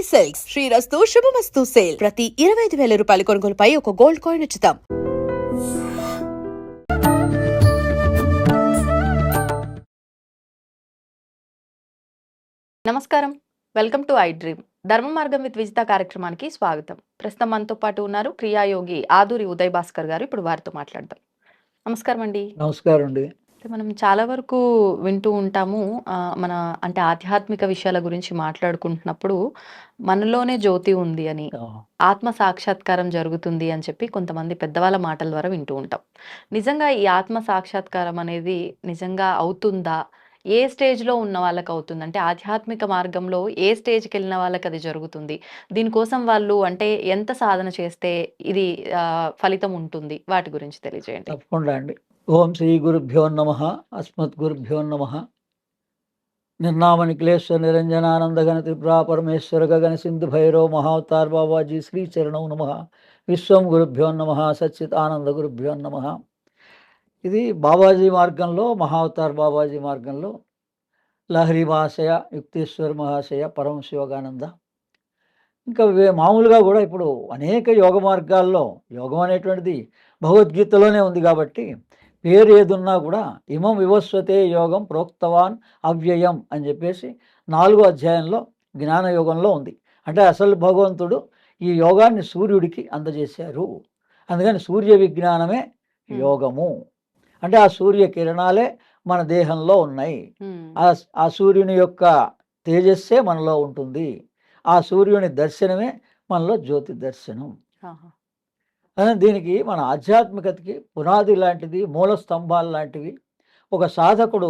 Silks శ్రీరస్తు శుభమస్తు sale ప్రతి 25,000 రూపాయల కొనుగోలుపై ఒక గోల్డ్ కాయిన్ ఉచితం. నమస్కారం, వెల్కమ్ టు ఐ డ్రీమ్. ధర్మ మార్గం విత్ విజిత కార్యక్రమానికి స్వాగతం. ప్రస్తుతం మనతో పాటు ఉన్నారు క్రియాయోగి ఆదూరి ఉదయ్ భాస్కర్ గారు. ఇప్పుడు వారితో మాట్లాడదాం. నమస్కారం అండి. నమస్కారం అండి. మనం చాలా వరకు వింటూ ఉంటాము, మన అంటే ఆధ్యాత్మిక విషయాల గురించి మాట్లాడుకుంటున్నప్పుడు మనలోనే జ్యోతి ఉంది అని, ఆత్మ సాక్షాత్కారం జరుగుతుంది అని చెప్పి కొంతమంది పెద్దవాళ్ళ మాటల ద్వారా వింటూ ఉంటాం. నిజంగా ఈ ఆత్మ సాక్షాత్కారం అనేది నిజంగా అవుతుందా? ఏ స్టేజ్లో ఉన్న వాళ్ళకి అవుతుంది? అంటే ఆధ్యాత్మిక మార్గంలో ఏ స్టేజ్కి వెళ్ళిన వాళ్ళకి అది జరుగుతుంది? దీనికోసం వాళ్ళు అంటే ఎంత సాధన చేస్తే ఇది ఫలితం ఉంటుంది? వాటి గురించి తెలియజేయండి. తప్పకుండా అండి. ఓం శ్రీ గురుభ్యో నమః. అస్మత్ గురుభ్యో నమః. నిర్నామ నిఖిలేశ్వర నిరంజనానంద గణ త్రిపురా పరమేశ్వర గగన సింధు భైరవ మహావతార్ బాబాజీ శ్రీ చరణం నమః. విశ్వం గురుభ్యో నమః. సచ్చిత్ ఆనంద గురుభ్యో నమః. ఇది బాబాజీ మార్గంలో, మహావతార్ బాబాజీ మార్గంలో లహరి మహాశయ, యుక్తేశ్వర్ మహాశయ, పరమ శివగానంద, ఇంకా మామూలుగా కూడా ఇప్పుడు అనేక యోగ మార్గాల్లో యోగం అనేటువంటిది భగవద్గీతలోనే ఉంది కాబట్టి పేరు ఏదున్నా కూడా ఇమం వివస్వతే యోగం ప్రోక్తవాన్ అవ్యయం అని చెప్పేసి 4వ అధ్యాయంలో జ్ఞానయోగంలో ఉంది. అంటే అసలు భగవంతుడు ఈ యోగాన్ని సూర్యుడికి అందజేశారు. అందుకని సూర్య విజ్ఞానమే యోగము. అంటే ఆ సూర్య కిరణాలే మన దేహంలో ఉన్నాయి. ఆ సూర్యుని యొక్క తేజస్సే మనలో ఉంటుంది. ఆ సూర్యుని దర్శనమే మనలో జ్యోతి దర్శనం. దీనికి మన ఆధ్యాత్మికతకి పునాది లాంటిది, మూల స్తంభాలు లాంటివి. ఒక సాధకుడు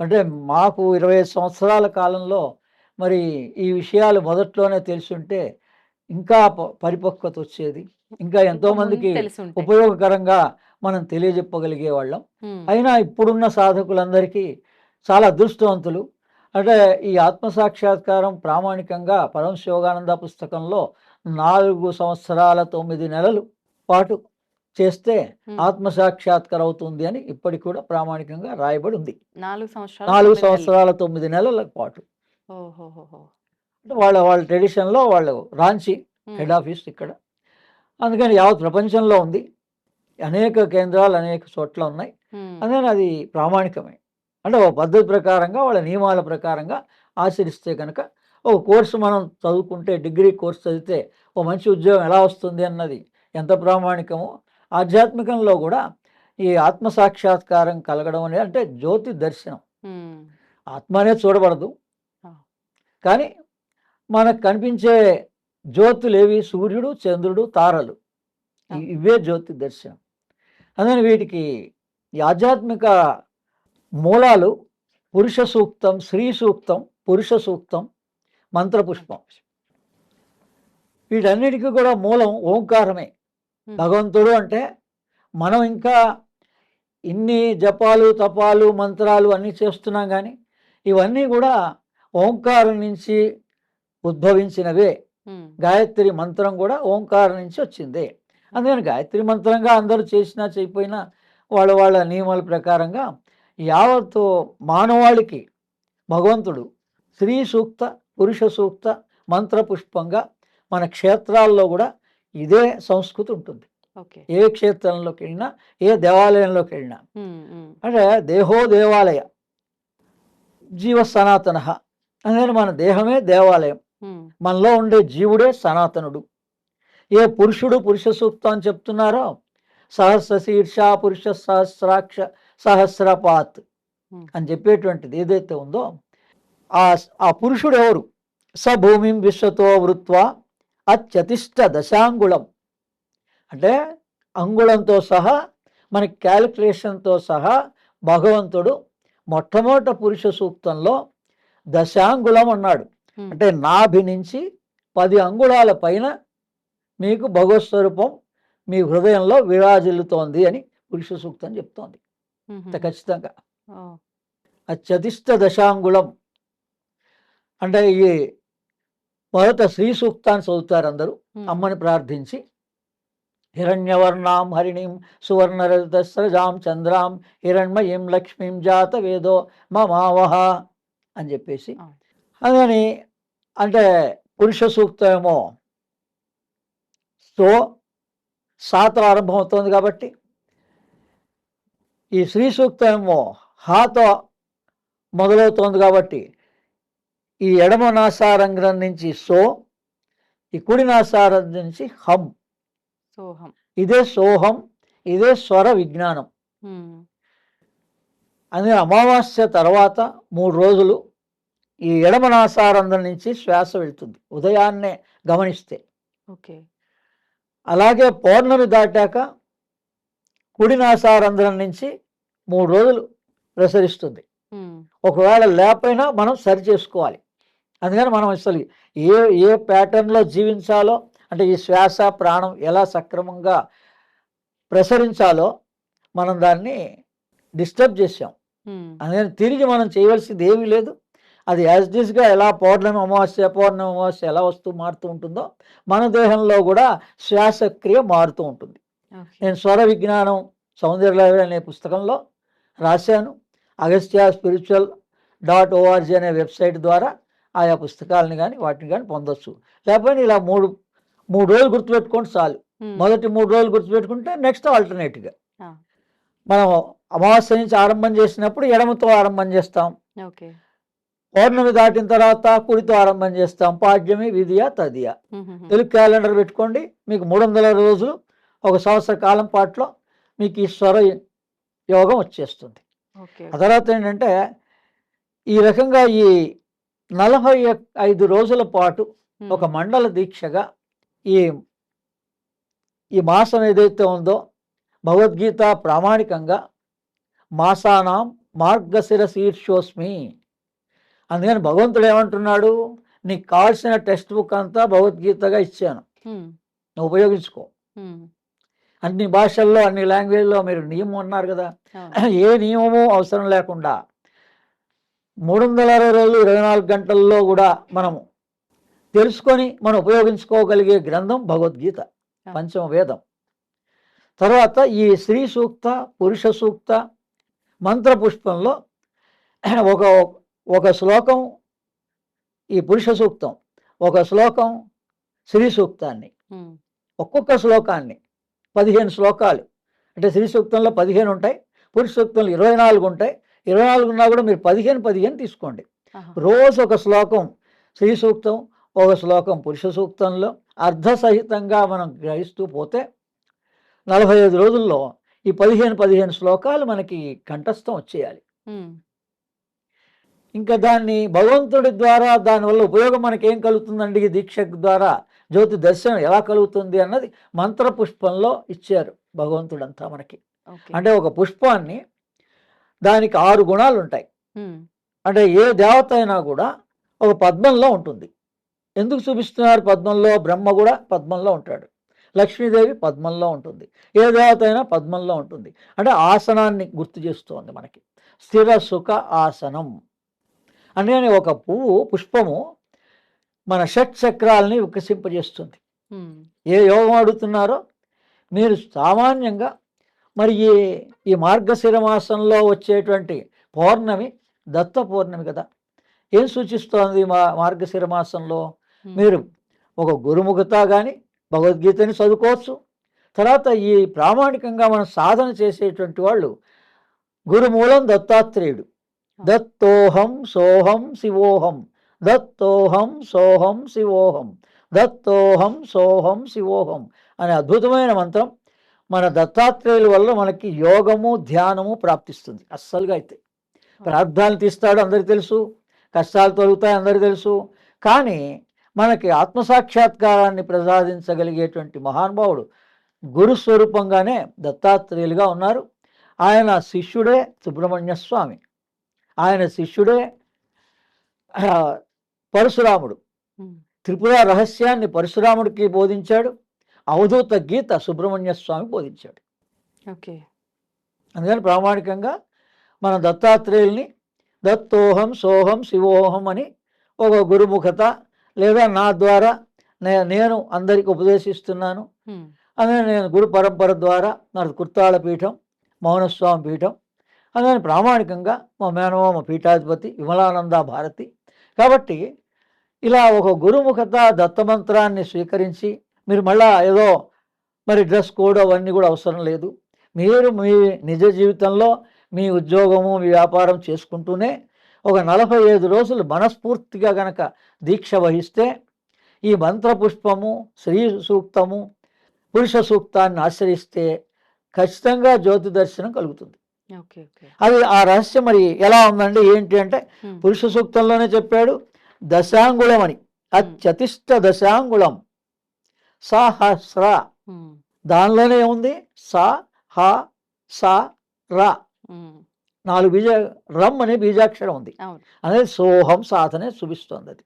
అంటే మాకు 25 సంవత్సరాల కాలంలో మరి ఈ విషయాలు మొదట్లోనే తెలుసుంటే ఇంకా పరిపక్వత వచ్చేది, ఇంకా ఎంతోమందికి ఉపయోగకరంగా మనం తెలియజెప్పగలిగే వాళ్ళం. అయినా ఇప్పుడున్న సాధకులందరికీ చాలా అదృష్టవంతులు. అంటే ఈ ఆత్మసాక్షాత్కారం ప్రామాణికంగా పరమశివగానంద పుస్తకంలో 4 సంవత్సరాల 9 నెలలు పాటు చేస్తే ఆత్మసాక్షాత్కారం అవుతుంది అని ఇప్పటికి కూడా ప్రామాణికంగా రాయబడి ఉంది. 4 సంవత్సరాల 9 నెలల పాటు. వాళ్ళ ట్రెడిషన్లో వాళ్ళు రాంచీ హెడ్ ఆఫీస్ ఇక్కడ. అందుకని యావత్ ప్రపంచంలో ఉంది, అనేక కేంద్రాలు అనేక చోట్ల ఉన్నాయి. అందుకని అది ప్రామాణికమే. అంటే ఒక పద్ధతి ప్రకారంగా, వాళ్ళ నియమాల ప్రకారంగా ఆచరిస్తే కనుక ఒక కోర్సు మనం చదువుకుంటే, డిగ్రీ కోర్సు చదివితే ఓ మంచి ఉద్యోగం ఎలా వస్తుంది అన్నది ఎంత ప్రామాణికమో, ఆధ్యాత్మికంలో కూడా ఈ ఆత్మసాక్షాత్కారం కలగడం అనేది అంటే జ్యోతి దర్శనం. ఆత్మ అనేది చూడబడదు, కానీ మనకు కనిపించే జ్యోతులేవి? సూర్యుడు, చంద్రుడు, తారలు, ఇవే జ్యోతి దర్శనం. అందుకని వీటికి ఈ ఆధ్యాత్మిక మూలాలు పురుష సూక్తం, శ్రీ సూక్తం, పురుష సూక్తం, మంత్రపుష్పం. వీటన్నిటికీ కూడా మూలం ఓంకారమే. భగవంతుడు అంటే మనం ఇంకా ఇన్ని జపాలు, తపాలు, మంత్రాలు అన్నీ చేస్తున్నాం, కానీ ఇవన్నీ కూడా ఓంకారం నుంచి ఉద్భవించినవే. గాయత్రి మంత్రం కూడా ఓంకారం నుంచి వచ్చిందే. అందుకని గాయత్రి మంత్రంగా అందరూ చేసినా చేయకపోయినా వాళ్ళ నియమాల ప్రకారంగా యావత్తు మానవాళికి భగవంతుడు శ్రీ సూక్త, పురుష సూక్త, మంత్రపుష్పంగా మన క్షేత్రాల్లో కూడా ఇదే సంస్కృతి ఉంటుంది. ఏ క్షేత్రంలోకి వెళ్ళినా, ఏ దేవాలయంలోకి వెళ్ళినా, అంటే దేహో దేవాలయ జీవ సనాతన. అందుకని మన దేహమే దేవాలయం, మనలో ఉండే జీవుడే సనాతనుడు. ఏ పురుషుడు పురుష సూక్తం అని చెప్తున్నారో, సహస్ర శీర్ష పురుష సహస్రాక్ష సహస్రపాత్ అని చెప్పేటువంటిది ఏదైతే ఉందో, ఆ పురుషుడు ఎవరు? స భూమిం విశ్వతో వృత్వా అత్యతిష్ట దశాంగుళం. అంటే అంగుళంతో సహా, మనకి క్యాలిక్యులేషన్తో సహా భగవంతుడు మొట్టమొదట పురుష సూక్తంలో దశాంగుళం అన్నాడు. అంటే నాభి నుంచి 10 అంగుళాల పైన మీకు భగవత్ స్వరూపం మీ హృదయంలో విరాజిల్లుతోంది అని పురుష సూక్తం చెప్తోంది. ఖచ్చితంగా అత్యధిష్ట దశాంగుళం. అంటే ఈ మొదట శ్రీ సూక్తాన్ని చదువుతారు అందరూ అమ్మని ప్రార్థించి. హిరణ్యవర్ణాం హరిణీం సువర్ణరజతస్రజాం చంద్రాం హిరణ్మయీం లక్ష్మీం జాత వేదో మమావహ అని చెప్పేసి. అందుకని అంటే పురుష సూక్తం ఏమో సో సాతో ఆరంభం అవుతుంది కాబట్టి, ఈ శ్రీ సూక్తం ఏమో హాతో మొదలవుతోంది కాబట్టి, ఈ ఎడమ నాసారంధ్రం నుంచి సో, ఈ కుడి నాసారంధ్రం నుంచి హం. సోహం. ఇదే సోహం, ఇదే స్వర విజ్ఞానం. అదే అమావాస్య తర్వాత 3 రోజులు ఈ ఎడమ నాసారంధ్రం నుంచి శ్వాస వెళ్తుంది ఉదయాన్నే గమనిస్తే. ఓకే. అలాగే పౌర్ణమి దాటాక కుడి నాసారంధ్రం నుంచి 3 రోజులు ప్రసరిస్తుంది. ఒకవేళ లేకపోయినా మనం సరి చేసుకోవాలి. అందుకని మనం అసలు ఏ ఏ ప్యాటర్న్లో జీవించాలో, అంటే ఈ శ్వాస ప్రాణం ఎలా సక్రమంగా ప్రసరించాలో మనం దాన్ని డిస్టర్బ్ చేసాం. అందుకని తిరిగి మనం చేయవలసింది ఏమీ లేదు. అది యాజ్ దిస్గా ఎలా పౌర్ణమి అమావాస్య ఎలా వస్తూ మారుతూ ఉంటుందో మన దేహంలో కూడా శ్వాసక్రియ మారుతూ ఉంటుంది. నేను స్వర విజ్ఞానం సౌందర్యలహరి అనే పుస్తకంలో రాశాను. agastyaspiritual.org అనే వెబ్సైట్ ద్వారా ఆయా పుస్తకాలని కానీ వాటిని కానీ పొందొచ్చు. లేకపోతే ఇలా మూడు రోజులు గుర్తుపెట్టుకోండి చాలు. మొదటి 3 రోజులు గుర్తుపెట్టుకుంటే నెక్స్ట్ ఆల్టర్నేట్గా మనం అమావాస్య నుంచి ఆరంభం చేసినప్పుడు ఎడమతో ఆరంభం చేస్తాం. పౌర్ణమి దాటిన తర్వాత కుడితో ఆరంభం చేస్తాం. పాడ్యమి విధియ తదియ. తెలుగు క్యాలెండర్ పెట్టుకోండి. మీకు 300 రోజులు, 1 సంవత్సర కాలం పాటులో మీకు ఈ స్వర యోగం వచ్చేస్తుంది. ఆ తర్వాత ఏంటంటే ఈ రకంగా ఈ 45 రోజుల పాటు ఒక మండల దీక్షగా ఈ మాసం ఏదైతే ఉందో భగవద్గీత ప్రామాణికంగా మాసానాం మార్గశిర శీర్షోస్మి. అందుకని భగవంతుడు ఏమంటున్నాడు, నీకు కావాల్సిన టెక్స్ట్ బుక్ అంతా భగవద్గీతగా ఇచ్చాను, నువ్వు ఉపయోగించుకో. అన్ని భాషల్లో అన్ని లాంగ్వేజ్లో మీరు నియమం అన్నారు కదా, ఏ నియమము అవసరం లేకుండా 360 రోజులు 24 గంటల్లో కూడా మనము తెలుసుకొని మనం ఉపయోగించుకోగలిగే గ్రంథం భగవద్గీత, పంచమ వేదం. తర్వాత ఈ శ్రీ సూక్త, పురుష సూక్త మంత్ర పుష్పంలో ఒక శ్లోకం ఈ పురుష సూక్తం, ఒక శ్లోకం శ్రీ సూక్తాన్ని, ఒక్కొక్క శ్లోకాన్ని 15 శ్లోకాలు. అంటే శ్రీ సూక్తంలో 15 ఉంటాయి, పురుష సూక్తంలో 24 ఉంటాయి. 24 ఉన్నా కూడా మీరు 15 తీసుకోండి. రోజు ఒక శ్లోకం శ్రీ సూక్తం, ఒక శ్లోకం పురుష సూక్తంలో అర్ధసహితంగా మనం గ్రహిస్తూ పోతే 45 రోజుల్లో ఈ 15 శ్లోకాలు మనకి కంఠస్థం వచ్చేయాలి. ఇంకా దాన్ని భగవంతుడి ద్వారా దానివల్ల ఉపయోగం మనకేం కలుగుతుందండి, ఈ దీక్ష ద్వారా జ్యోతి దర్శనం ఎలా కలుగుతుంది అన్నది మంత్ర పుష్పంలో ఇచ్చారు భగవంతుడంతా మనకి. అంటే ఒక పుష్పాన్ని దానికి 6 గుణాలు ఉంటాయి. అంటే ఏ దేవత అయినా కూడా ఒక పద్మంలో ఉంటుంది. ఎందుకు చూపిస్తున్నారు పద్మంలో? బ్రహ్మ కూడా పద్మంలో ఉంటాడు, లక్ష్మీదేవి పద్మంలో ఉంటుంది, ఏ దేవత అయినా పద్మంలో ఉంటుంది. అంటే ఆసనాన్ని గుర్తు చేస్తోంది మనకి. స్థిర సుఖ ఆసనం. అందుకని ఒక పుష్పము మన షట్ చక్రాలని వికసింపజేస్తుంది. ఏ యోగం అడుగుతున్నారో మీరు సామాన్యంగా మరి ఈ మార్గశిర మాసంలో వచ్చేటువంటి పౌర్ణమి దత్త పౌర్ణమి కదా. ఏం సూచిస్తోంది మార్గశిర మాసంలో? మీరు ఒక గురుముఖత కానీ భగవద్గీతని చదువుకోవచ్చు. తర్వాత ఈ ప్రామాణికంగా మనం సాధన చేసేటువంటి వాళ్ళు గురుమూలం దత్తాత్రేయుడు. దత్తోహం సోహం శివోహం, దత్తోహం సోహం శివోహం, దత్తోహం సోహం శివోహం అనే అద్భుతమైన మంత్రం మన దత్తాత్రేయుల వల్ల మనకి యోగము ధ్యానము ప్రాప్తిస్తుంది. అస్సలుగా అయితే ప్రార్థనలు తీస్తాడు అందరికీ తెలుసు, కష్టాలు తొలుగుతాయి అందరికీ తెలుసు. కానీ మనకి ఆత్మసాక్షాత్కారాన్ని ప్రసాదించగలిగేటువంటి మహానుభావుడు గురుస్వరూపంగానే దత్తాత్రేయులుగా ఉన్నారు. ఆయన శిష్యుడే సుబ్రహ్మణ్య స్వామి, ఆయన శిష్యుడే పరశురాముడు. త్రిపుర రహస్యాన్ని పరశురాముడికి బోధించాడు, అవధూత గీత సుబ్రహ్మణ్య స్వామి బోధించాడు. అందుకని ప్రామాణికంగా మన దత్తాత్రేయుల్ని దత్తోహం సోహం శివోహం అని ఒక గురుముఖత లేదా నా ద్వారా నేను అందరికి ఉపదేశిస్తున్నాను. అందుకని నేను గురు పరంపర ద్వారా నా కుర్తాళ పీఠం, మౌనస్వామి పీఠం, అందుకని ప్రామాణికంగా మా మేనమామ పీఠాధిపతి విమలానంద భారతి. కాబట్టి ఇలా ఒక గురుముఖత దత్తమంత్రాన్ని స్వీకరించి మీరు మళ్ళా ఏదో మరి డ్రెస్ కోడ్ అవన్నీ కూడా అవసరం లేదు. మీరు మీ నిజ జీవితంలో మీ ఉద్యోగము మీ వ్యాపారం చేసుకుంటూనే ఒక 45 రోజులు మనస్ఫూర్తిగా గనక దీక్ష వహిస్తే ఈ మంత్రపుష్పము, శ్రీ సూక్తము, పురుష సూక్తాన్ని ఆశ్రయిస్తే ఖచ్చితంగా జ్యోతి దర్శనం కలుగుతుంది. ఓకే. ఓకే. అది ఆ రహస్యం మరి ఎలా ఉందండి ఏంటి అంటే పురుష సూక్తంలోనే చెప్పాడు దశాంగుళం అని. అత్యతిష్ట దశాంగుళం సహస్ర, దానిలోనే ఉంది స హ స ర, 4 బీజ రమ్ అనే బీజాక్షరం ఉంది. అనేది సోహం సాధనే చూపిస్తోంది.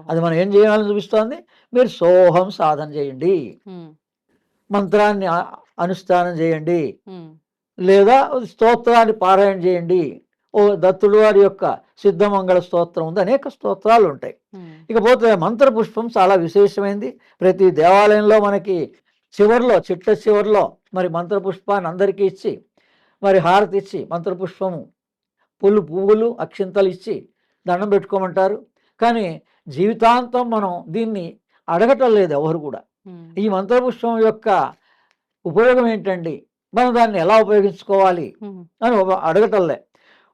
అది మనం ఏం చేయాలని చూపిస్తోంది. మీరు సోహం సాధన చేయండి, మంత్రాన్ని అనుష్ఠానం చేయండి, లేదా స్తోత్రాన్ని పారాయణ చేయండి. ఓ దత్తుడు వారి యొక్క సిద్ధమంగళ స్తోత్రం ఉంది, అనేక స్తోత్రాలు ఉంటాయి. ఇకపోతే మంత్రపుష్పం చాలా విశేషమైంది. ప్రతి దేవాలయంలో మనకి చివర్లో చివర్లో మరి మంత్రపుష్పాన్ని అందరికీ ఇచ్చి మరి హారతి ఇచ్చి మంత్రపుష్పము పువ్వులు అక్షింతలు ఇచ్చి దండం పెట్టుకోమంటారు. కానీ జీవితాంతం మనం దీన్ని అడగటం లేదు ఎవరు కూడా. ఈ మంత్రపుష్పం యొక్క ఉపయోగం ఏంటండి, మనం దాన్ని ఎలా ఉపయోగించుకోవాలి అని అడగటంలే.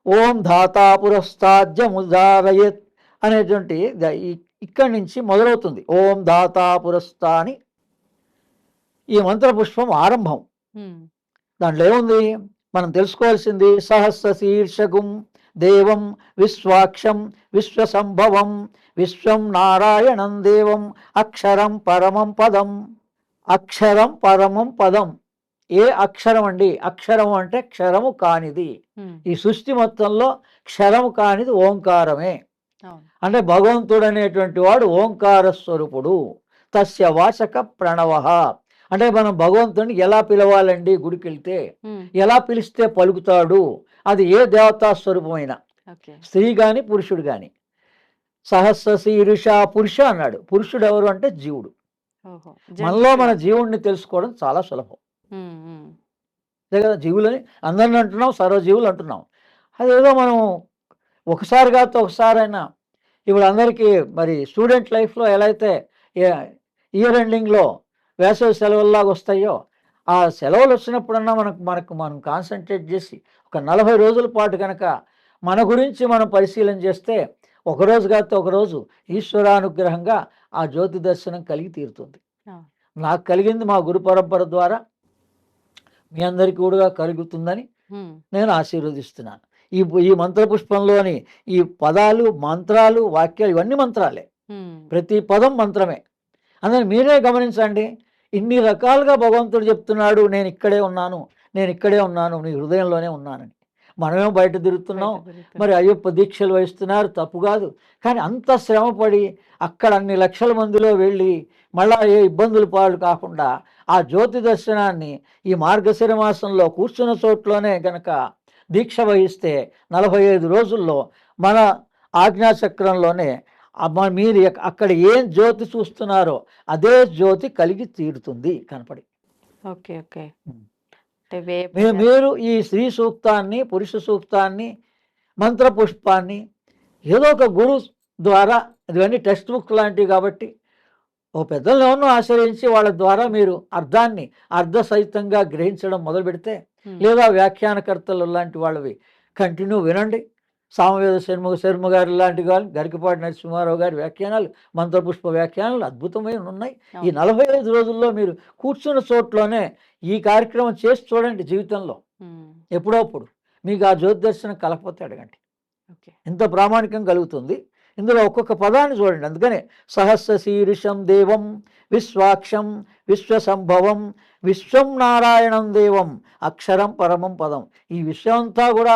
ఓం ధాతా పురస్తాద్యముదారయత్ అనేటువంటి ఇక్కడి నుంచి మొదలవుతుంది. ఓం ధాతా పురస్తా అని ఈ మంత్రపుష్పం ఆరంభం. దాంట్లో ఏముంది మనం తెలుసుకోవాల్సింది. సహస్ర శీర్షగుం దేవం విశ్వాక్షం విశ్వసంభవం విశ్వం నారాయణం దేవం అక్షరం పరమం పదం. అక్షరం పరమం పదం. ఏ అక్షరం అండి? అక్షరం అంటే క్షరము కానిది. ఈ సృష్టి మొత్తంలో క్షరము కానిది ఓంకారమే. అంటే భగవంతుడు అనేటువంటి వాడు ఓంకార స్వరూపుడు. తస్య వాచక ప్రణవ. అంటే మనం భగవంతుడిని ఎలా పిలవాలండి? గుడికి వెళ్తే ఎలా పిలిస్తే పలుకుతాడు? అది ఏ దేవతా స్వరూపమైన స్త్రీ గాని పురుషుడు గాని. సహస్ర శీర్ష పురుష అన్నాడు. పురుషుడు ఎవరు అంటే జీవుడు. మనలో మన జీవుడిని తెలుసుకోవడం చాలా సులభం. అదే కదా, జీవులని అందరిని అంటున్నాం, సర్వజీవులు అంటున్నాం. అదేదో మనం ఒకసారి కాదు ఒకసారైనా ఇప్పుడు అందరికీ మరి స్టూడెంట్ లైఫ్లో ఎలా అయితే ఇయర్ ఎండింగ్లో వేసవి సెలవుల్లాగా వస్తాయో, ఆ సెలవులు వచ్చినప్పుడన్నా మనం కాన్సన్ట్రేట్ చేసి ఒక 40 రోజుల పాటు కనుక మన గురించి మనం పరిశీలన చేస్తే ఒకరోజు కాదు ఒకరోజు ఈశ్వరానుగ్రహంగా ఆ జ్యోతి దర్శనం కలిగి తీరుతుంది. నాకు కలిగింది మా గురు పరంపర ద్వారా, మీ అందరికీ కూడా కలుగుతుందని నేను ఆశీర్వదిస్తున్నాను. ఈ మంత్రపుష్పంలోని ఈ పదాలు, మంత్రాలు, వాక్యాలు ఇవన్నీ మంత్రాలే. ప్రతి పదం మంత్రమే. అందుకని మీరే గమనించండి, ఇన్ని రకాలుగా భగవంతుడు చెప్తున్నాడు, నేను ఇక్కడే ఉన్నాను, నేను ఇక్కడే ఉన్నాను, నీ హృదయంలోనే ఉన్నానని. మనమేమో బయట తిరుగుతున్నాం. మరి అయ్యప్ప దీక్షలు వహిస్తున్నారు, తప్పు కాదు. కానీ అంత శ్రమపడి అక్కడ అన్ని లక్షల మందిలో వెళ్ళి మళ్ళా ఏ ఇబ్బందులు పాలు కాకుండా ఆ జ్యోతి దర్శనాన్ని ఈ మార్గశిర మాసంలో కూర్చున్న చోట్లోనే గనక దీక్ష వహిస్తే 45 రోజుల్లో మన ఆజ్ఞాచక్రంలోనే మీరు అక్కడ ఏం జ్యోతి చూస్తున్నారో అదే జ్యోతి కలిగి తీరుతుంది కనపడి. ఓకే. ఓకే. మీరు ఈ శ్రీ సూక్తాన్ని, పురుష సూక్తాన్ని, మంత్రపుష్పాన్ని ఏదో ఒక గురు ద్వారా, ఇవన్నీ టెక్స్ట్ బుక్ లాంటివి కాబట్టి ఓ పెద్దలను ఆశ్రయించి వాళ్ళ ద్వారా మీరు అర్థాన్ని అర్ధసహితంగా గ్రహించడం మొదలు పెడితే, లేదా వ్యాఖ్యానకర్తలు లాంటి వాళ్ళవి కంటిన్యూ వినండి. సామవేద శర్మ గారి లాంటి కానీ, గరికపాటి నరసింహారావు గారి వ్యాఖ్యానాలు, మంత్రపుష్ప వ్యాఖ్యానాలు అద్భుతమైన ఉన్నాయి. ఈ 45 రోజుల్లో మీరు కూర్చున్న చోట్లోనే ఈ కార్యక్రమం చేసి చూడండి. జీవితంలో ఎప్పుడప్పుడు మీకు ఆ జ్యోతి దర్శనం కలకపోతే అడగండి, ఎంత ప్రామాణికం కలుగుతుంది. ఇందులో ఒక్కొక్క పదాన్ని చూడండి. అందుకనే సహస్ర శీర్షం దేవం విశ్వాక్షం విశ్వసంభవం విశ్వం నారాయణం దేవం అక్షరం పరమం పదం. ఈ విశ్వమంతా కూడా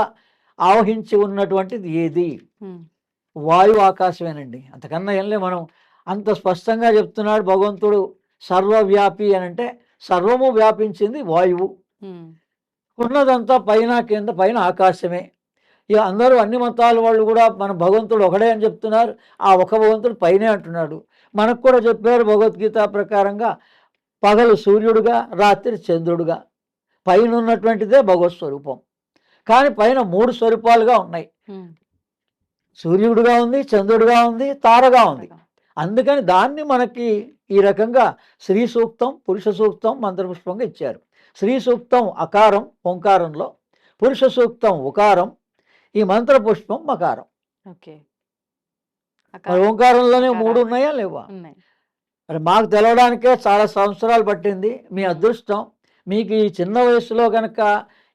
ఆవహించి ఉన్నటువంటిది ఏది? వాయువు, ఆకాశమేనండి. అంతకన్నా ఏంలే. మనం అంత స్పష్టంగా చెప్తున్నాడు భగవంతుడు సర్వవ్యాపి అని. అంటే సర్వము వ్యాపించింది వాయువు. ఉన్నదంతా పైన కింద, పైన ఆకాశమే. ఇక అందరూ అన్ని మతాల వాళ్ళు కూడా మన భగవంతుడు ఒకడే అని చెప్తున్నారు. ఆ ఒక భగవంతుడు పైనే అంటున్నాడు. మనకు కూడా చెప్పారు భగవద్గీత ప్రకారంగా, పగలు సూర్యుడుగా, రాత్రి చంద్రుడుగా. పైన ఉన్నటువంటిదే భగవత్ స్వరూపం. కానీ పైన 3 స్వరూపాలుగా ఉన్నాయి. సూర్యుడుగా ఉంది, చంద్రుడుగా ఉంది, తారగా ఉంది. అందుకని దాన్ని మనకి ఈ రకంగా శ్రీ సూక్తం, పురుష సూక్తం మంత్రపుష్పంగా ఇచ్చారు. శ్రీ సూక్తం అకారం ఓంకారంలో, పురుష సూక్తం ఉకారం, ఈ మంత్రపుష్పం మకారం. ఓకే. మరి ఓంకారంలోనే 3 అకారాలు ఉన్నాయా లేవా? ఉన్నాయి. మరి మాకు తెలవడానికే చాలా సంవత్సరాలు పట్టింది. మీ అదృష్టం. మీకు ఈ చిన్న వయసులో కనుక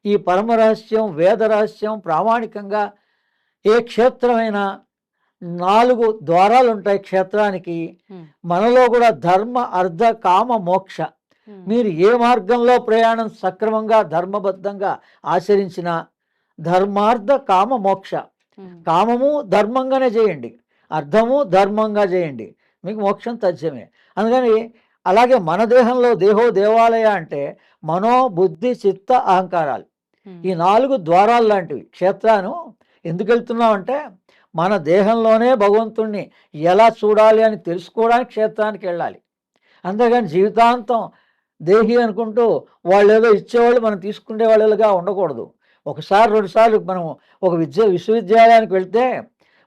ఈ పరమ రహస్యం, వేద రహస్యం ప్రామాణికంగా ఏ క్షేత్రమైనా 4 ద్వారాలు ఉంటాయి క్షేత్రానికి. ఉమ్, మనలో కూడా ధర్మ, అర్థ, కామ, మోక్ష. ఉమ్, మీరు ఏ మార్గంలో ప్రయాణం సక్రమంగా ధర్మబద్ధంగా ఆచరించినా ధర్మార్థ కామ మోక్ష. ఉమ్, కామము ధర్మంగానే చేయండి, అర్థము ధర్మంగా చేయండి, మీకు మోక్షం తథ్యమే. అందుకని అలాగే మన దేహంలో దేహో దేవాలయ అంటే మనో బుద్ధి చిత్త అహంకారాలు ఉమ్, ఈ 4 ద్వారాలు లాంటివి. క్షేత్రాను ఎందుకు వెళ్తున్నామంటే మన దేహంలోనే భగవంతుణ్ణి ఎలా చూడాలి అని తెలుసుకోవడానికి క్షేత్రానికి వెళ్ళాలి. అంతేగాని జీవితాంతం దేహి అనుకుంటూ వాళ్ళు ఏదో ఇచ్చేవాళ్ళు మనం తీసుకునే వాళ్ళుగా ఉండకూడదు. ఒకసారి 2 సార్లు మనం ఒక విశ్వవిద్యాలయానికి వెళ్తే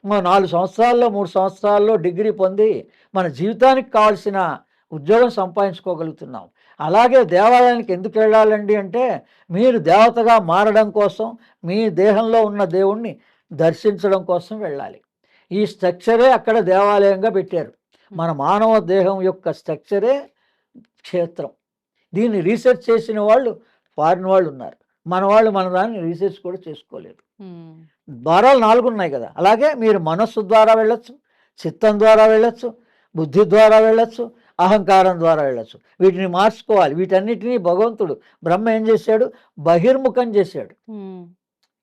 మనం 4 సంవత్సరాల్లో 3 సంవత్సరాల్లో డిగ్రీ పొంది మన జీవితానికి కావాల్సిన ఉద్యోగం సంపాదించుకోగలుగుతున్నాం. అలాగే దేవాలయానికి ఎందుకు వెళ్ళాలండి అంటే మీరు దేవతగా మారడం కోసం, మీ దేహంలో ఉన్న దేవుణ్ణి దర్శించడం కోసం వెళ్ళాలి. ఈ స్ట్రక్చరే అక్కడ దేవాలయంగా పెట్టారు. మన మానవ దేహం యొక్క స్ట్రక్చరే క్షేత్రం. దీన్ని రీసెర్చ్ చేసిన వాళ్ళు ఫారిన్ వాళ్ళు ఉన్నారు. మన వాళ్ళు మన దాన్ని రీసెర్చ్ కూడా చేసుకోలేదు. ఉమ్, ద్వారాలు 4 ఉన్నాయి కదా. అలాగే మీరు మనస్సు ద్వారా వెళ్ళొచ్చు, చిత్తం ద్వారా వెళ్ళొచ్చు, బుద్ధి ద్వారా వెళ్ళొచ్చు, అహంకారం ద్వారా వెళ్ళొచ్చు. వీటిని మార్చుకోవాలి. వీటన్నిటినీ భగవంతుడు బ్రహ్మ ఏం చేశాడు? బహిర్ముఖం చేశాడు. ఉమ్,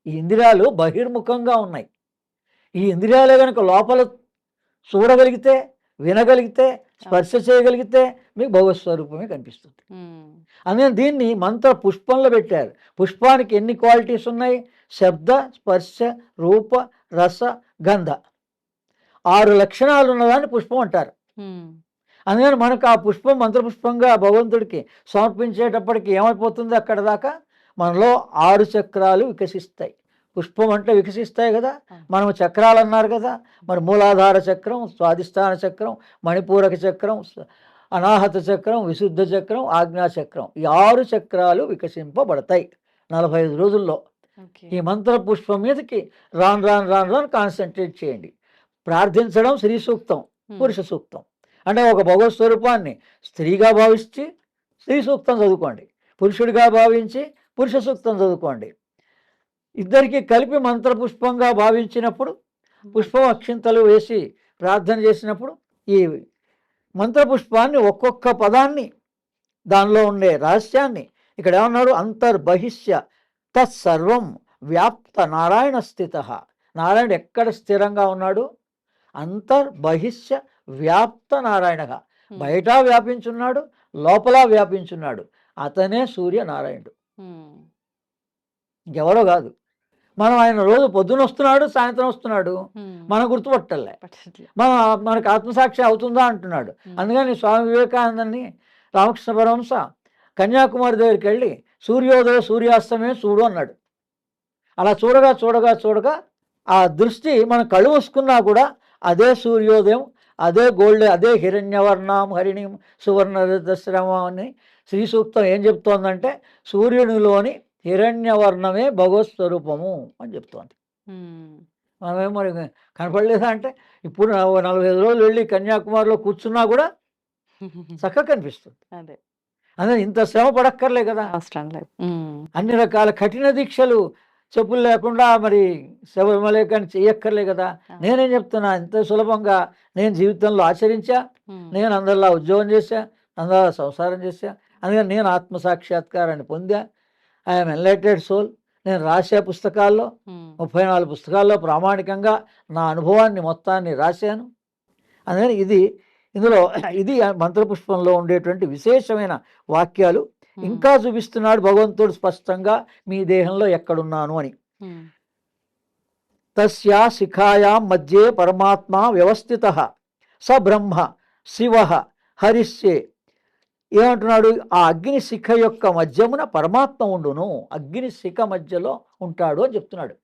ఈ ఇంద్రియాలు బహిర్ముఖంగా ఉన్నాయి. ఈ ఇంద్రియాలే కనుక లోపల చూడగలిగితే, వినగలిగితే, స్పర్శ చేయగలిగితే మీకు భగవత్ స్వరూపమే కనిపిస్తుంది. ఉమ్, అందుకని దీన్ని మంత్ర పుష్పంలో పెట్టారు. పుష్పానికి ఎన్ని క్వాలిటీస్ ఉన్నాయి? శబ్ద, స్పర్శ, రూప, రస, గంధ 6 లక్షణాలు ఉన్నదాన్ని పుష్పం అంటారు. ఉమ్, అందుకని మనకు ఆ పుష్పం మంత్రపుష్పంగా భగవంతుడికి సమర్పించేటప్పటికి ఏమైపోతుంది? అక్కడ దాకా మనలో 6 చక్రాలు వికసిస్తాయి. పుష్పం అంటే వికసిస్తాయి కదా. మనం చక్రాలు అన్నారు కదా. మరి మూలాధార చక్రం, స్వాధిష్టాన చక్రం, మణిపూరక చక్రం, అనాహత చక్రం, విశుద్ధ చక్రం, ఆజ్ఞా చక్రం, ఈ 6 చక్రాలు వికసింపబడతాయి 45 రోజుల్లో. ఓకే. ఈ మంత్ర పుష్పం మీదకి రాను కాన్సన్ట్రేట్ చేయండి. ప్రార్థించడం శ్రీ సూక్తం, పురుష సూక్తం. అంటే ఒక భగవత్ స్వరూపాన్ని స్త్రీగా భావించి స్త్రీ సూక్తం చదువుకోండి, పురుషుడిగా భావించి పురుష సూక్తం చదువుకోండి. ఇద్దరికి కలిపి మంత్రపుష్పంగా భావించినప్పుడు, పుష్పం అక్షింతలు వేసి ప్రార్థన చేసినప్పుడు ఈ మంత్రపుష్పాన్ని ఒక్కొక్క పదాన్ని, దానిలో ఉండే రహస్యాన్ని ఇక్కడ ఏమన్నాడు? అంతర్బహిష్య తత్సర్వం వ్యాప్త నారాయణ స్థిత. నారాయణుడు ఎక్కడ స్థిరంగా ఉన్నాడు? అంతర్బహిష్య వ్యాప్త నారాయణగా. బయట వ్యాపించున్నాడు, లోపల వ్యాపించున్నాడు. అతనే సూర్యనారాయణుడు, ఇంకెవరో కాదు. మనం ఆయన రోజు పొద్దున వస్తున్నాడు, సాయంత్రం వస్తున్నాడు, మనం గుర్తుపట్టలే. మనకు ఆత్మసాక్షి అవుతుందా అంటున్నాడు. అందుకని స్వామి వివేకానందని రామకృష్ణ పరమహంస కన్యాకుమారి దగ్గరికి వెళ్ళి సూర్యోదయ సూర్యాస్తమే చూడు అన్నాడు. అలా చూడగా చూడగా చూడగా ఆ దృష్టి మనం కళ్ళు మూసుకున్నా కూడా అదే సూర్యోదయం, అదే గోల్డ్, అదే హిరణ్యవర్ణం హరిణిం సువర్ణ దశ్రమం అని శ్రీ సూక్తం ఏం చెప్తోందంటే సూర్యునిలోని హిరణ్యవర్ణమే భగవత్ స్వరూపము అని చెప్తోంది. మనమేం మరి కనపడలేదా అంటే ఇప్పుడు 45 రోజులు వెళ్ళి కన్యాకుమారిలో కూర్చున్నా కూడా చక్కగా కనిపిస్తుంది. అదే అదే ఇంత శ్రమ పడక్కర్లే కదా. అవసరం లేదు. అన్ని రకాల కఠిన దీక్షలు చెప్పులు లేకుండా మరి శబరిమల కానీ చెయ్యక్కర్లే కదా. నేనేం చెప్తున్నా, ఇంత సులభంగా నేను జీవితంలో ఆచరించా, నేను అందరిలా ఉద్యోగం చేశా, అందరిలా సంసారం చేశా. అందుకని నేను ఆత్మసాక్షాత్కారాన్ని పొందా. I'm enlightened soul. నేను రాసే పుస్తకాల్లో 34 పుస్తకాల్లో ప్రామాణికంగా నా అనుభవాన్ని మొత్తాన్ని రాశాను. అందుకని ఇందులో ఇది మంత్రపుష్పంలో ఉండేటువంటి విశేషమైన వాక్యాలు. ఇంకా చూపిస్తున్నాడు భగవంతుడు స్పష్టంగా మీ దేహంలో ఎక్కడున్నాను అని. తస్యా శిఖాయాం మధ్యే పరమాత్మ వ్యవస్థిత స బ్రహ్మ శివ హరిష్యే. ఏమంటున్నాడు? ఆ అగ్ని శిఖ యొక్క మధ్యమున పరమాత్మ ఉండును, అగ్ని శిఖ మధ్యలో ఉంటాడు అని చెప్తున్నాడు.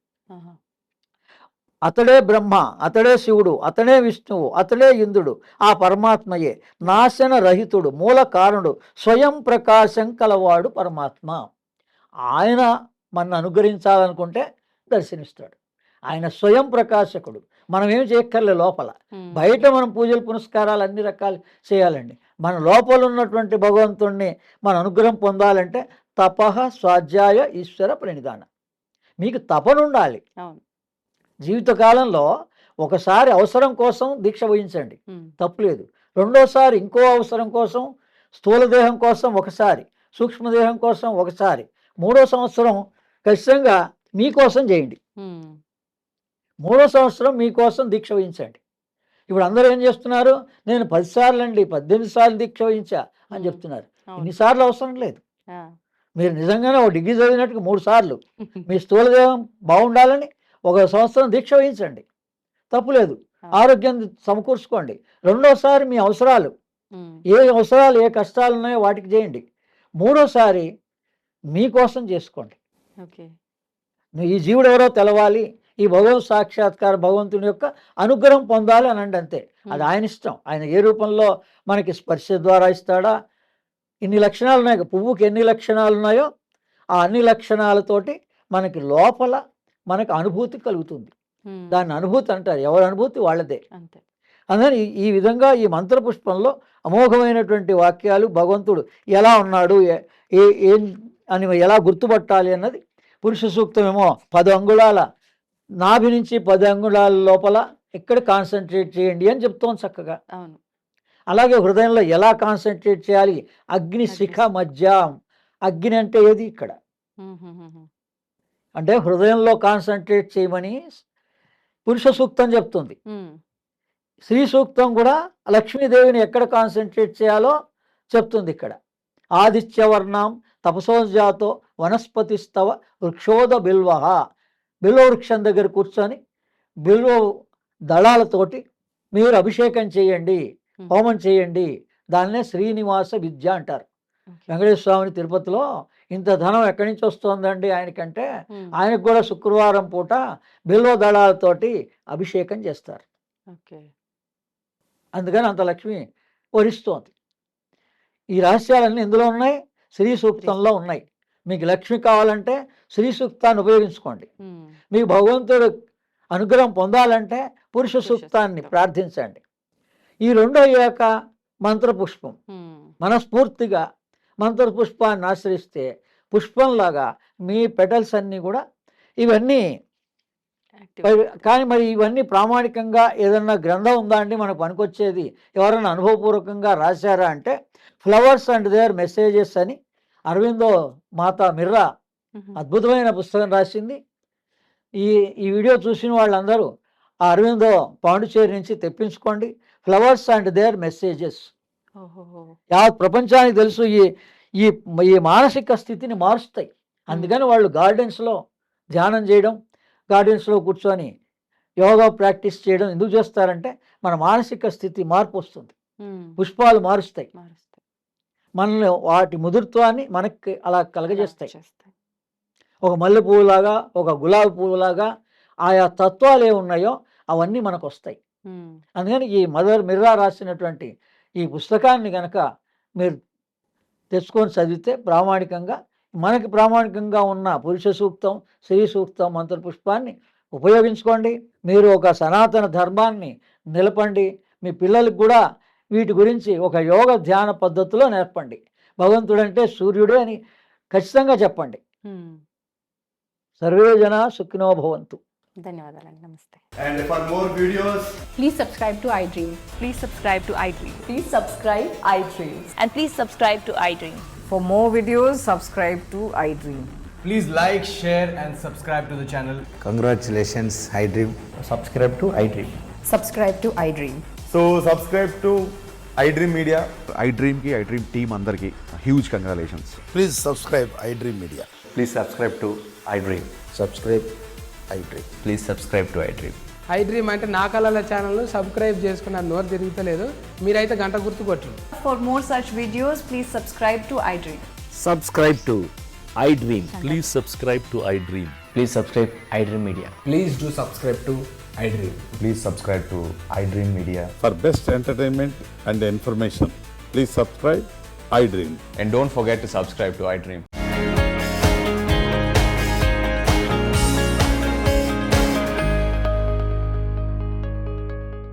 అతడే బ్రహ్మ, అతడే శివుడు, అతడే విష్ణువు, అతడే ఇంద్రుడు, ఆ పరమాత్మయే నాశన రహితుడు, మూల కారణుడు, స్వయం ప్రకాశం కలవాడు పరమాత్మ. ఆయన మన అనుగ్రహించాలనుకుంటే దర్శనిస్తాడు. ఆయన స్వయం ప్రకాశకుడు. మనం ఏం చేయక్కర్లే లోపల. బయట మనం పూజలు పునస్కారాలు అన్ని రకాలు చేయాలండి. మన లోపల ఉన్నటువంటి భగవంతుణ్ణి మన అనుగ్రహం పొందాలంటే తపః స్వాధ్యాయ ఈశ్వర ప్రణిధాన. మీకు తపన ఉండాలి. జీవితకాలంలో ఒకసారి అవసరం కోసం దీక్ష వహించండి, తప్పులేదు. రెండోసారి ఇంకో అవసరం కోసం, స్థూలదేహం కోసం ఒకసారి, సూక్ష్మదేహం కోసం ఒకసారి, మూడో సంవత్సరం ఖచ్చితంగా మీకోసం చేయండి. మూడో సంవత్సరం మీకోసం దీక్ష వహించండి. ఇప్పుడు అందరూ ఏం చేస్తున్నారు, నేను 10 సార్లు అండి 18 సార్లు దీక్ష వహించా అని చెప్తున్నారు. ఇన్నిసార్లు అవసరం లేదు. మీరు నిజంగానే ఒక డిగ్రీ చదివినట్టుగా 3 సార్లు మీ స్థూలదేహం బాగుండాలని 1 సంవత్సరం దీక్ష వహించండి, తప్పులేదు. ఆరోగ్యం సమకూర్చుకోండి. రెండోసారి మీ అవసరాలు, ఏ అవసరాలు ఏ కష్టాలు ఉన్నాయో వాటికి చేయండి. మూడోసారి మీకోసం చేసుకోండి. ఈ జీవుడు ఎవరో తెలవాలి, ఈ భగవత్ సాక్షాత్కార భగవంతుని యొక్క అనుగ్రహం పొందాలి అనండి, అంతే. అది ఆయన ఇష్టం. ఆయన ఏ రూపంలో మనకి స్పర్శ ద్వారా ఇస్తాడా, ఇన్ని లక్షణాలు ఉన్నాయి. పువ్వుకి ఎన్ని లక్షణాలు ఉన్నాయో ఆ అన్ని లక్షణాలతోటి మనకి లోపల మనకు అనుభూతి కలుగుతుంది. దాన్ని అనుభూతి అంటారు. ఎవరి అనుభూతి వాళ్ళదే. అందుకని ఈ విధంగా ఈ మంత్రపుష్పంలో అమోఘమైనటువంటి వాక్యాలు, భగవంతుడు ఎలా ఉన్నాడు, ఏం అని ఎలా గుర్తుపట్టాలి అన్నది. పురుష సూక్తమేమో 10 అంగుళాల నాభి నుంచి 10 అంగుళాల లోపల ఎక్కడ కాన్సన్ట్రేట్ చేయండి అని చెప్తోంది చక్కగా. అలాగే హృదయంలో ఎలా కాన్సన్ట్రేట్ చేయాలి, అగ్ని శిఖ మధ్య. అగ్ని అంటే ఏది ఇక్కడ అంటే హృదయంలో కాన్సన్ట్రేట్ చేయమని పురుష సూక్తం చెప్తుంది. స్త్రీ సూక్తం కూడా లక్ష్మీదేవిని ఎక్కడ కాన్సన్ట్రేట్ చేయాలో చెప్తుంది ఇక్కడ. ఆదిత్యవర్ణం తపసోజాతో వనస్పతిస్తవ వృక్షోద బిల్వ. బిల్వ వృక్షం దగ్గర కూర్చొని బిల్వ దళాలతోటి మీరు అభిషేకం చేయండి, హోమం చేయండి. దాన్నే శ్రీనివాస విద్య అంటారు. వెంకటేశ్వర స్వామిని తిరుపతిలో ఇంత ధనం ఎక్కడి నుంచి వస్తుందండి ఆయనకంటే, ఆయనకు కూడా శుక్రవారం పూట బిల్వ దళాలతోటి అభిషేకం చేస్తారు. అందుకని అంత లక్ష్మి వరిస్తోంది. ఈ రహస్యాలన్నీ ఇందులో ఉన్నాయి, శ్రీ సూక్తంలో ఉన్నాయి. మీకు లక్ష్మి కావాలంటే శ్రీ సూక్తాన్ని ఉపయోగించుకోండి. మీకు భగవంతుడు అనుగ్రహం పొందాలంటే పురుష సూక్తాన్ని ప్రార్థించండి. ఈ రెండో అయ్యాక మంత్రపుష్పం. మనస్ఫూర్తిగా మంత్రపుష్పాన్ని ఆశ్రయిస్తే పుష్పంలాగా మీ పెటల్స్ అన్నీ కూడా ఇవన్నీ. కానీ మరి ఇవన్నీ ప్రామాణికంగా ఏదన్నా గ్రంథం ఉందా అండి మనకు పనికొచ్చేది, ఎవరైనా అనుభవపూర్వకంగా రాశారా అంటే ఫ్లవర్స్ అండ్ దేర్ మెసేజెస్ అని అరవిందో మాతా మిర్రా అద్భుతమైన పుస్తకం రాసింది. ఈ వీడియో చూసిన వాళ్ళందరూ ఆ అరవిందో పాండిచేరి నుంచి తెప్పించుకోండి. Flowers and their messages. యావత్ ప్రపంచానికి తెలుసు ఈ మానసిక స్థితిని మారుస్తాయి. అందుకని వాళ్ళు గార్డెన్స్లో ధ్యానం చేయడం, గార్డెన్స్లో కూర్చొని యోగా ప్రాక్టీస్ చేయడం ఎందుకు చేస్తారంటే మన మానసిక స్థితి మార్పు వస్తుంది. పుష్పాలు మారుస్తాయి మనల్ని, వాటి ముదుర్త్వాన్ని మనకి అలా కలగజేస్తాయి. ఒక మల్లె పువ్వులాగా, ఒక గులాబీ పువ్వులాగా ఆయా తత్వాలు ఏమున్నాయో అవన్నీ మనకు వస్తాయి. అందుకని ఈ మదర్ మిర్రా రాసినటువంటి ఈ పుస్తకాన్ని కనుక మీరు తెచ్చుకొని చదివితే ప్రామాణికంగా మనకి ప్రామాణికంగా ఉన్న పురుష సూక్తం, స్త్రీ సూక్తం, మంత్రపుష్పాన్ని ఉపయోగించుకోండి. మీరు ఒక సనాతన ధర్మాన్ని నిలపండి. మీ పిల్లలకు కూడా వీటి గురించి ఒక యోగ ధ్యాన పద్ధతిలో నేర్పండి. భగవంతుడంటే సూర్యుడే అని ఖచ్చితంగా చెప్పండి. సర్వే జనా సుఖినో భవంతు. ధన్యవాదాలండి. నమస్తే. And for more videos, Please subscribe to iDream. Please subscribe to iDream. Please subscribe iDream. And please subscribe to iDream. For more videos, subscribe to iDream. please like, share and subscribe to the channel. Congratulations, iDream. Subscribe to iDream. Subscribe to iDream. So subscribe to iDream Media. iDream team andarki huge congratulations. Please subscribe iDream Media. Please subscribe to iDream. Subscribe iDream. Please subscribe to iDream. iDream అంటే నా కళల ఛానల్ను subscribe చేసుకున్న నోరు తిరుగుతలేదు, మీరైతే గంట గుర్తు కొట్టండి. For more such videos, please subscribe to iDream. Subscribe to iDream. Please subscribe to iDream. Please subscribe iDream Media. Please do subscribe to iDream. Please subscribe to iDream Media. For best entertainment and information, please subscribe iDream. And don't forget to subscribe to iDream.